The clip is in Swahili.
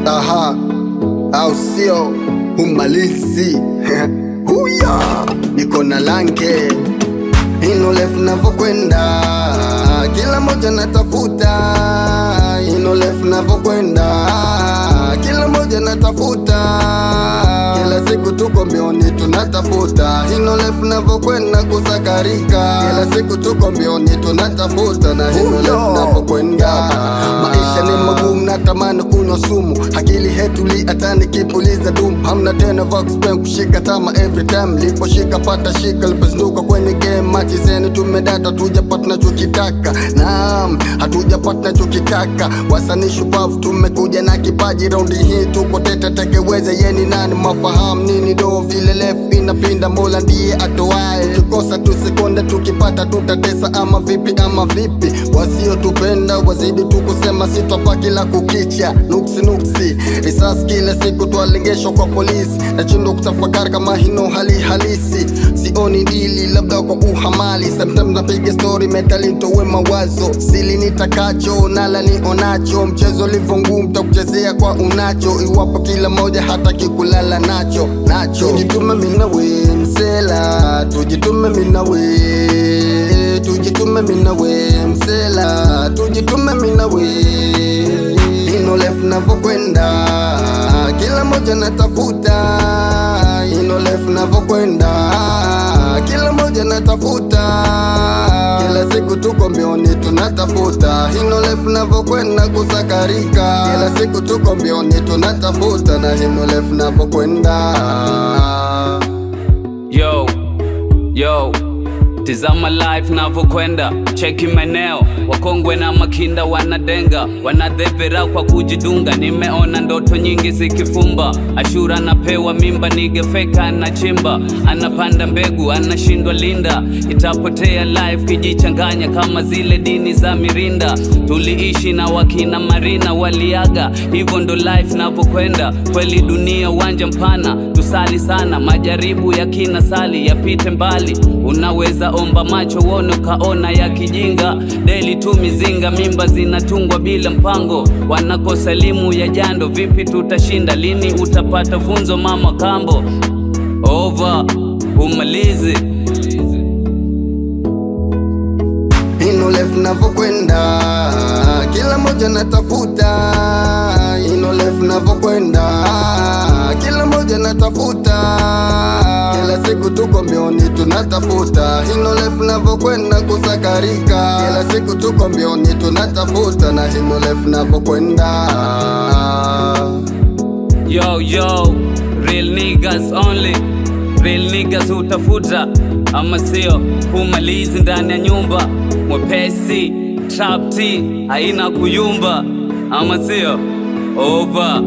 Aha, au sio? Humalizi huya, niko na lanke ino left navokwenda, kila moja natafuta. Ino left navokwenda, kila moja natafuta. Kila siku tuko mbioni tunatafuta. Ino left navokwenda kusakarika, kila siku tuko mbioni tunatafuta. Na ino left navokwenda, maisha ni magumu, natamani kunywa sumu. Akili hetuli hata nikipuliza doom. Hamna tena vox pen kushika tama every time. Lipo shika pata shika, lipozinduka kwenye game. Machi zeni tumedata, hatujapata nachokitaka. Naam, hatujapata nachokitaka. Wasanii shupavu tumekuja na kipaji. Raundi hii tuko tete tekeweze. Yeni nani mafahamu nini do vile left inapinda. Mola ndiye atoae, tukikosa tu sekonde, tukipata tutatesa. Ama vipi ama vipi, wasio tupenda wazidi tukusema. Sitwapa kila kukicha, nuksi nuksi risasi kila siku twalengeshwa kwa polisi. Nachindo kutafakari kama hino hali halisi. Sioni dili labda kwa uhamali. Sometimes napiga story mentally ntowe mawazo. Sili nitakacho nala nionacho. Mchezo livo ngumu takuchezea kwa unacho. Iwapo kila moja hataki kulala nacho. Tujitume mina we msela, tujitume mina we, tujitume mina we msela, tujitume mina we. Ino left navokwenda, kila moja natafuta. Ino left navokwenda, kila moja natafuta. Kila siku tuko mbioni tunatafuta. Ino left navokwenda kusakarika, kila siku tuko mbioni tunatafuta. Na ino left navokwenda. Yo, tizama life navokwenda, cheki maeneo. Wakongwe na makinda wanadenga, wanadhevera kwa kujidunga. Nimeona ndoto nyingi zikifumba. Ashura anapewa mimba, nigefeka anachimba. Anapanda mbegu, anashindwa linda. Itapotea life kijichanganya kama zile dini za mirinda. Tuliishi na wakina Marina waliaga, hivyo ndo life navokwenda. Kweli dunia uwanja mpana, tusali sana. Majaribu ya kina sali yapite mbali. Unaweza omba macho uone ukaona ya kijinga. Daily tu mizinga, mimba zinatungwa bila mpango. Wanakosa elimu ya jando, vipi tutashinda? Lini utapata funzo mama kambo? Over, umalizi. Ino left navokwenda, kila moja natafuta. Ino left navokwenda, kila moja natafuta. Kila siku tuko mbioni tunatafuta. Ino left navokwenda kusakarika, kila siku tuko mbioni tunatafuta. Na ino left navokwenda. Yo, real niggas only. Real niggas utafuta, ama sio? Humalizi ndani ya nyumba, mwepesi trap T haina kuyumba, ama sio? Over.